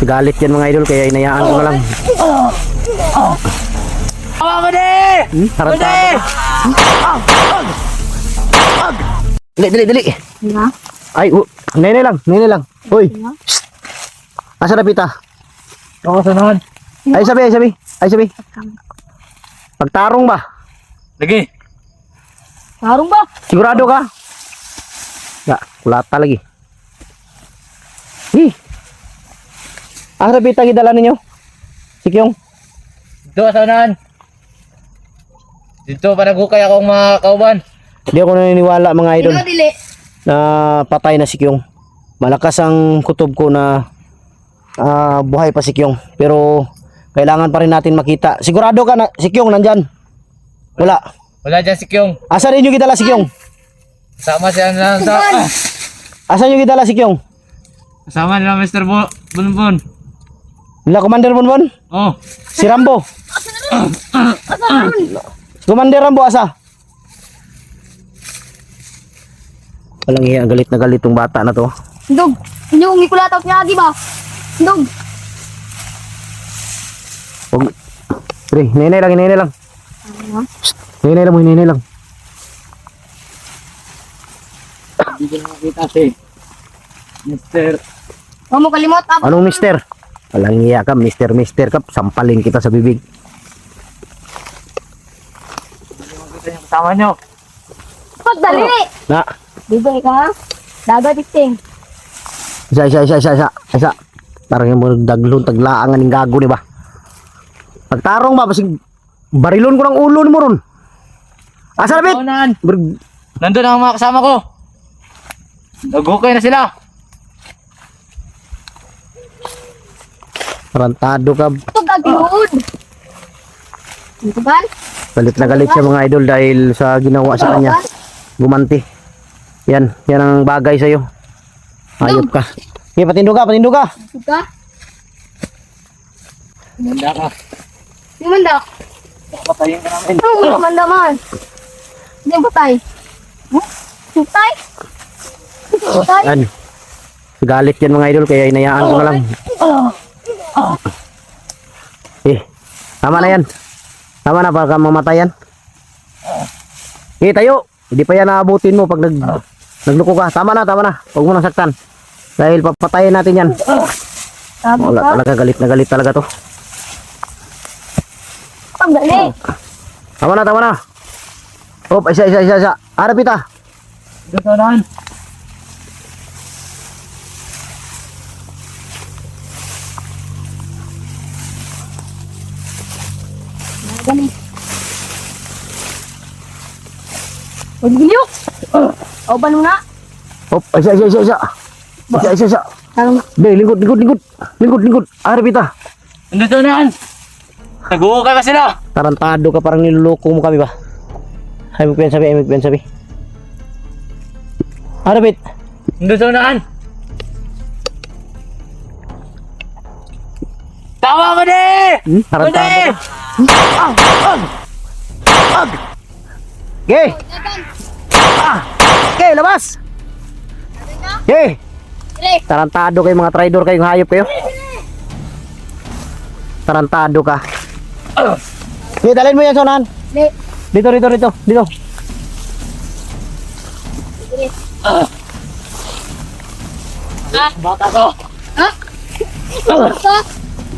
Galit yan mga idol, kaya inayaan ko na lang. Tarantado ka. Dali. Ay, nene lang. Uy. Asa na pita? Oo, sanahan. Ay sabi. Pagtarong ba? Lagi. Tarong ba? Sigurado ka? Ya, kulata lagi. Asa na pita gidala ninyo? Sikyong. Dito, sanahan. Dito, panagukay akong mga kauban. Hindi ako naniniwala mga idol Ikaw dili. na patay na si Kyong. Malakas ang kutob ko na buhay pa si Kyong. Pero kailangan pa rin natin makita. Sigurado ka na si Kyong nandyan? Wala. Wala dyan si Kyong. Asan ninyo gidala si Kyong? Kasama siya na sa... Asan nyo gidala si Kyong? Kasama nila Mr. Bunbun. Nila Commander Bonbon? Oh. Si Rambo? Commander Rambo asa? Walang iya, galit na galit tong bata na to. Dog. Inyong ikulataw niya di ba? Dog. Pre, nene lang. Shh, nene lang. Hindi ko na makita si Mr. Huwag mo kalimot. Anong mister? Walang iya ka, mister ka, sampalin kita sa bibig. Hindi ko makita yung kasama nyo. Pagdali. Na, Bibay ka ha? Dagat iting. isa. Parang yung mga daglon, taglaangan ng gago, di ba? Pagtarong ba, basig barilon ko ng ulo ni mo ron. Asa na bit? Sanahan. Nandun ang mga kasama ko. Nagukay na sila. Tarantado ka. Ito gagawin. Ito ba? Galit na galit siya mga idol dahil sa ginawa sa kanya. Gumanti. Yan ang bagay sa'yo. Hayop ka. Okay, patindo ka. Ito ka? Manda ka. Yung manda. Patayin ka namin. Yung manda man. Hindi yung patay. Patay? Patay? Yan. Galit yan mga idol kaya inayaan ko na lang. Tama na yan. Tama na baka mamatayan. Tayo. Hindi pa yan naabutin mo pag nagluko ka. Tama na. Huwag mo nang saktan. Dahil papatayin natin yan. Tama Wala ka? talaga, galit na galit talaga to. Pagdali. Tama na. Hop, isa. Harap ita. Dito, sanahan. Dali. Huwag giliw. Oban mo na. Hop, isa. Tarong. Deh, lingkod. Harap ita. Nandito, sanahan. Nagukay pa sila. Tarantado ka, parang niloloko mo kami ba? Ay, magpiyan sabi. Harapit. Nandito, sanahan. Tawa mo di! Tarantado ka. Gay! Gay, labas! Gay! Tarantado kayo mga traidor kayong hayop kayo. Tarantado ka. Gay, dalhin mo yan, Sonan. Dito. Bata ko. Ha?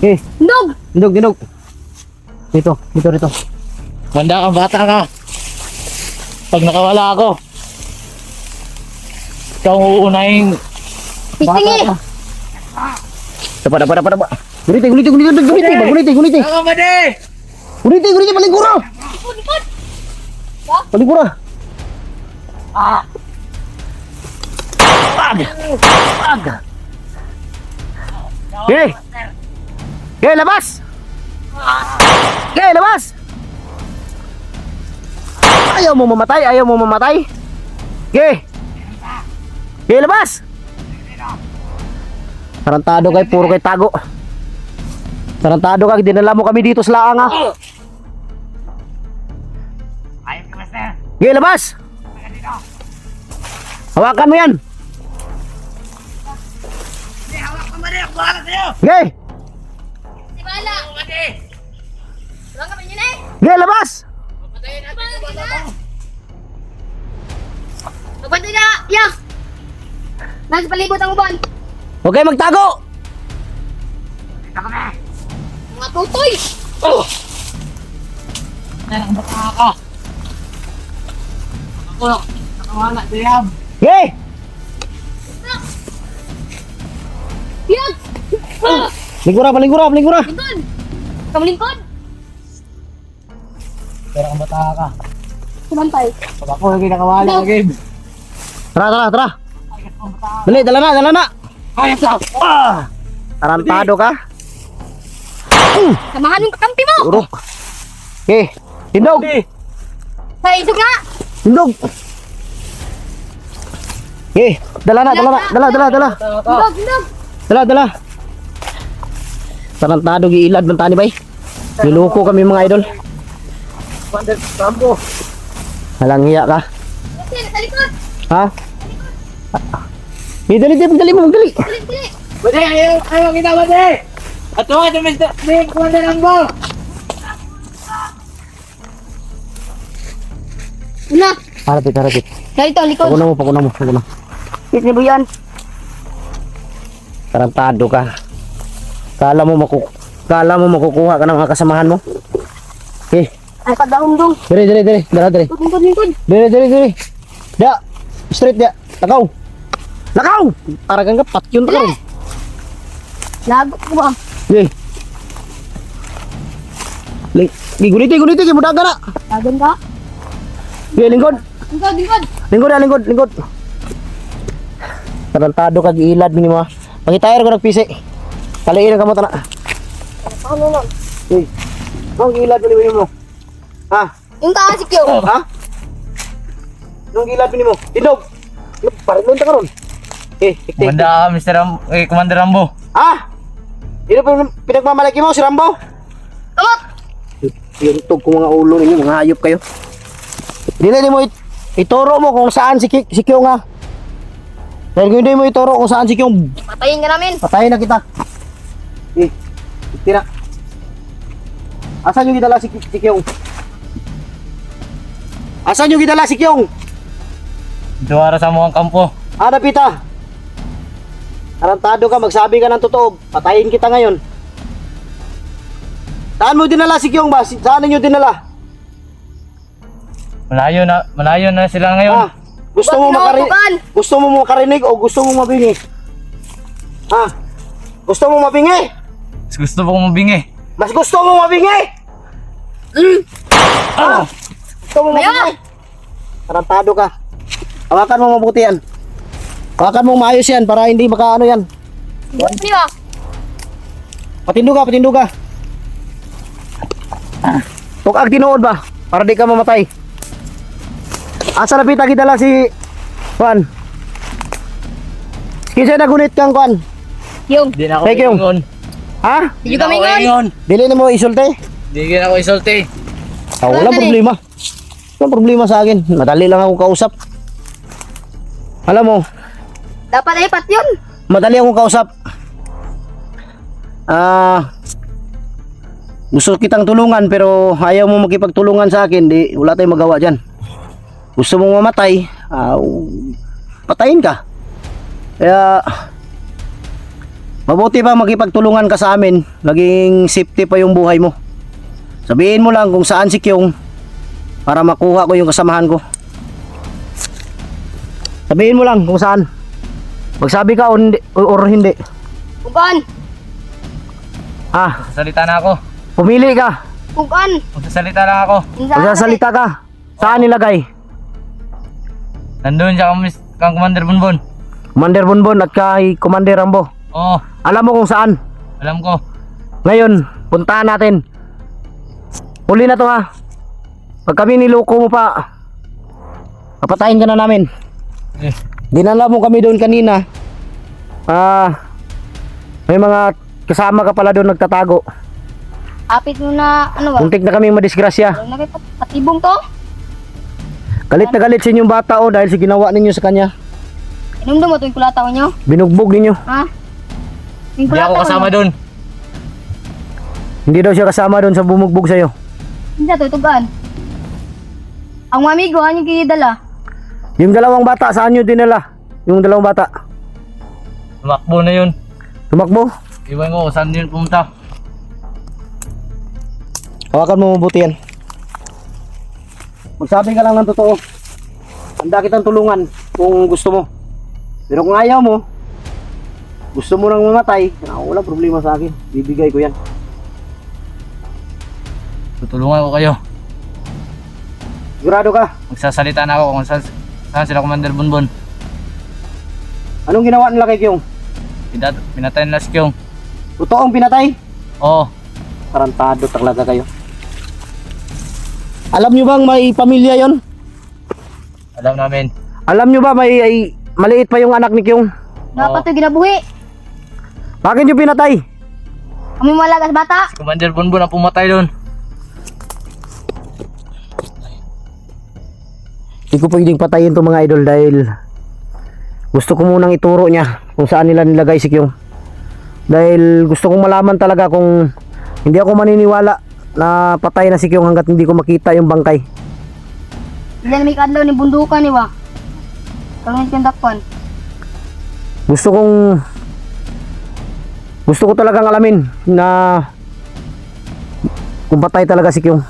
Gay, Dog. dindog. Dito. Manda kang bata ka. Pag nakawala ako, ikaw ang uunahin. Pitingi. Dapat. Guniti. Tawa mo di! Guniti, paligura. Paligura. Pag. Gay, labas. Ayaw mo mamatay. Gay, labas. Tarantado kay, puro kay tago. Tarantado ka, dinala mo kami dito sa laang ha. Ayun ka, master. Gay, labas. Hawakan mo yan. Hawak ka mo di! bahala sa'yo! Sige! Si Bala. Pati! Wala ka pa yun eh. Sige, labas! Patayin natin yung bata to! Magbantay ka. Ya. Nasa palibot ang uban. Huwag kayo magtago! Mga tutoy. Oh! Ay, nakabata ka! Ako, nakawala, Diyam! Sige! Yan. Lingkura, palingkura, palingkura! Lingkod. Kamalingkod. Pero nakabata ka! Sumantay. Pag ako lagi nakawala, Gabe! Tara, tara, tara! Ay, nakabata ka! Dali, dala na, dala na! Ay, ito! Ah! Tarantado ka? Samahan yung kakampi mo. Urok! Okay, tindog! Sa isog nga. Tindog! Okay, dala na, dala na, dala! Lindog, lindog. Dala! Tarantado, giilad man tani bay. Niluko kami mga idol. Commander Rambo! Halang hiya ka. Yan, sa likod. Ha? Dali, dali mo, dali. Dili, dili. Bade, ayaw kita, Bade! At ito, Mr. Commander Rambo! Una. Harapit. Dito, likod. Pakuna mo. Dito mo yan. Tarantado ka. Kala mo makukuha ka ng mga kasamahan mo? Okay, Ay, kadahong-dong. dali. Dala. Lingkod, lingkod. Dali. Da, straight da. Lakaw. Taragan ka, patyon ka ron. Lagot ko ba? Okay. Guniti, mudaga na. Lagon ka? Okay, lingkod. Lingkod. Lingkod. Tarantado ka, giilad mo mga. Pangitayar ko nagpisi. Kaliin ang kamot na. Ano nun? Okay. Ang gilad mo. Ha? Yung kaasik yun. Ha? Nung gilad mo. Tindog. Parilon ka ron. Okay, tik. Kumanda ka, Commander Rambo! Ah! Sino pa pinagmamalaki mo, si Rambo? Kamot! Yung tug ko mga ulo ninyo, mga hayop kayo. Hindi mo ituro mo kung saan si Kyong ha. Dahil kung hindi mo ituro kung saan si Kyong, Patayin ka namin. patayin na kita. Eh, tira. Asan yung gidala si Kyong? Asan yung gidala si Kyong? Duwara sa mukhang kampo! Ada pita. Tarantado ka, magsabi ka ng totoo. Patayin kita ngayon. Saan mo dinala si Kyong ba? Saan ninyo dinala? Malayo na sila ngayon! Ha? Gusto mo makarinig o gusto mo mabingi? Ha? Gusto mo mabingi? Mas gusto kong mabingi! Mas gusto mo mabingi? Ah! Gusto mo mabingi? Tarantado ka. Hawakan mo mabuti yan. Hawakan mo maayos yan para hindi makaano yan. Buwan niyo ah. Patindo ka. Tukag tinuod ba? Para di ka mamatay. Asa na pita gidala si Juan? Kinsa na gunit kang Juan? Yung. Di na ako Thank you. ingon! Ha? Hindi kami ngon. Dili na mo isulti? Di na ako isulti! Walang problema. Walang problema sa akin. Madali lang ako kausap. Alam mo, Dapat ay pat yun. madali akong kausap. Gusto kitang tulungan pero ayaw mo makipagtulungan sa akin, di wala tayong magawa diyan. Gusto mong mamatay, patayin ka. Kaya mabuti pa makipagtulungan ka sa amin, naging safety pa yung buhay mo. Sabihin mo lang kung saan si Kyong para makuha ko yung kasamahan ko. Sabihin mo lang kung saan. Magsabi ka or hindi. Kugan. Salita na ako! Pumili ka. Kugan. Magsasalita lang ako! Magsasalita ka. Saan nilagay? Nandun siya kang Commander Bonbon! Commander Bonbon at kay Commander Rambo. Oo! Alam mo kung saan. Alam ko! Ngayon, puntahan natin. Huli na to ha. Pag kami niloko mo pa, papatayin ka na namin. Dinala mo kami doon kanina. May mga kasama ka pala doon nagtatago. Apit mo na ano ba? Muntik na kami madisgrasya. Ano na patibong to? Galit na galit sa inyong bata dahil sa ginawa ninyo sa kanya. Inumdum mo ito yung kulataw nyo? Binugbog ninyo. Ha? Yung Hindi ako kulataw, kasama ano? doon. Hindi daw siya kasama doon sa bumugbog sa'yo. Hindi na tutugan. Ang mamigo, ano yung kinidala? Yung dalawang bata, saan nyo dinala? Yung dalawang bata. Tumakbo na yun. Tumakbo? Iwan ko kung saan yun pumunta. Hawakan mo mabuti yan. Magsabi ka lang ng totoo. Handa kitang tulungan kung gusto mo. Pero kung ayaw mo, gusto mo nang mamatay, wala problema sa akin. Bibigay ko yan. Tutulungan ko kayo. Sigurado ka? Magsasalita na ako kung saan sila Commander Bonbon. Anong ginawa nila kay Kyung? Pinatay nila si Kyung. Totoong pinatay? Oo. Tarantado talaga kayo. Alam nyo bang may pamilya yon? Alam namin. Alam nyo ba may maliit pa yung anak ni Kyung? Dapat ito ginabuhi. Bakit nyo pinatay? Kami malagas bata. Si Commander Bonbon ang pumatay doon. Hindi ko pwedeng patayin to mga idol dahil gusto ko munang ituro niya kung saan nila nilagay si Kyung. Dahil gusto kong malaman talaga kung hindi ako maniniwala na patay na si Kyung hanggat hindi ko makita yung bangkay. Ilan may kadlaw ni bundukan ni wa. Kangin kong dakpan. Gusto ko talagang alamin na kung patay talaga si Kyung.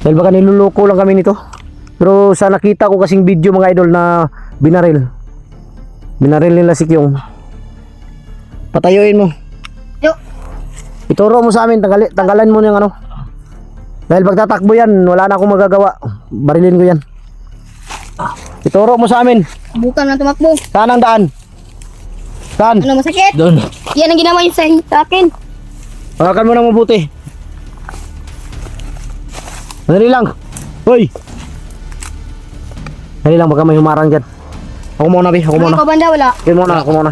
Dahil baka niluloko lang kami nito. Pero sa nakita ko kasing video mga idol na binaril nila si Kyung. Patayuin mo. Yo. Ituro mo sa amin, tanggalan mo yung ano. Dahil pagtatakbo yan, wala na akong magagawa. Barilin ko yan. Ituro mo sa amin. Bukan na tumakbo. Saan ang daan? Saan? Ano masakit? Doon. Yan ang ginawa niyo sa akin. Hawakan mo nang mabuti. Dali lang. Hoy! Dali lang, baka may humarang dyan. Ako muna, Bi. Ako muna. Ikaw banda wala. Diyan muna, ako muna.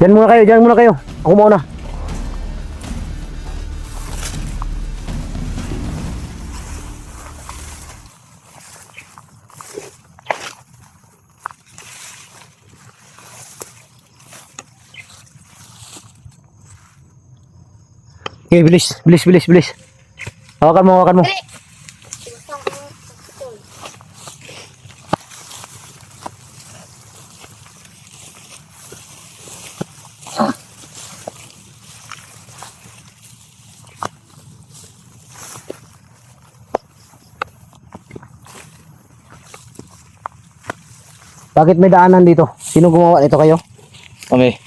Diyan muna kayo, diyan muna kayo. Ako muna. Okay, bilis. Hawakan mo. Dali. Bakit may daanan dito? Sino gumawa nito kayo? Kami.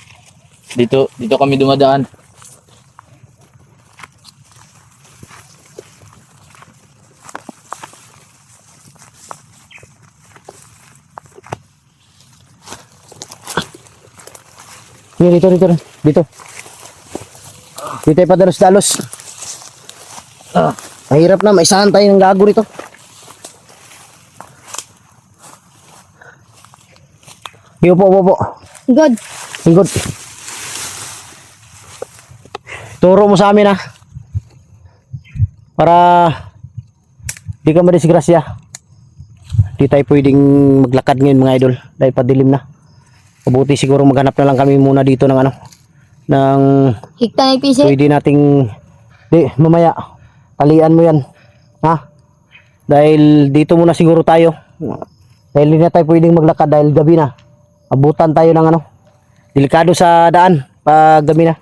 Dito kami dumadaan. Here, dito. Dito tayo padalos-dalos. Mahirap na, maisahan tayo ng gago rito. Upo. Good. Good. Turo mo sa amin ha. Para di ka madisgrasya. Di tayo pwedeng maglakad ngayon mga idol dahil padilim na. Mabuti siguro maghanap na lang kami muna dito ng ng Higta na pisi. pwede nating mamaya talian mo yan ha, dahil dito muna siguro tayo dahil hindi na tayo pwedeng maglakad dahil gabi na. Abutan tayo ng delikado sa daan pag gabi na.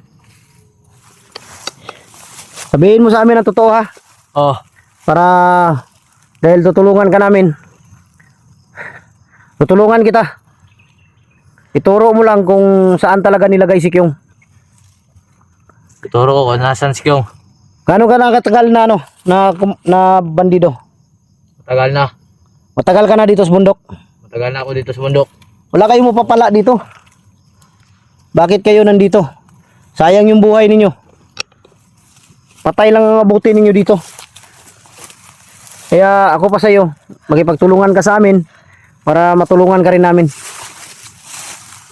Sabihin mo sa amin ang totoo ha, Oh. para dahil tutulungan ka namin, tutulungan kita. Ituro mo lang kung saan talaga nilagay si Kyung. Ituro ko kung nasan si Kyung. Gaano ka nakatagal na na bandido? Matagal na. Matagal ka na dito sa bundok? Matagal na ako dito sa bundok. Wala kayong mapapala dito. Bakit kayo nandito? Sayang yung buhay ninyo. Patay lang ang abuti ninyo dito. Kaya ako pa sa'yo, makipagtulungan ka sa amin para matulungan ka rin namin.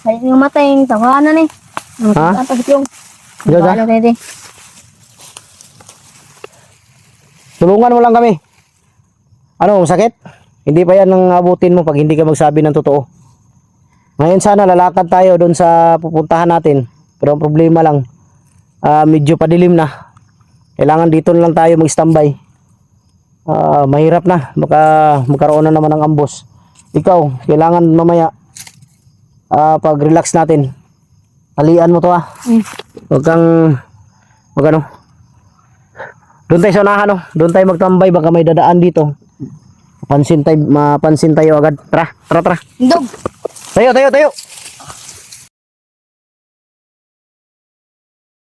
Ay, yung matay yung tawanan eh. Ha? Tapos yung. Diyan ka? Tulungan mo lang kami. Ano, sakit? Hindi pa yan ang abutin mo pag hindi ka magsabi ng totoo. Ngayon sana lalakad tayo doon sa pupuntahan natin. Pero ang problema lang, medyo padilim na. Kailangan dito na lang tayo mag-standby. Mahirap na. Baka magkaroon na naman ng ambos. Ikaw, kailangan mamaya pag-relax natin. Talian mo to Huwag kang ano. Doon tayo sa unahan Doon tayo magtambay. Baka may dadaan dito. Mapansin tayo agad. Tara. Dog! Tayo.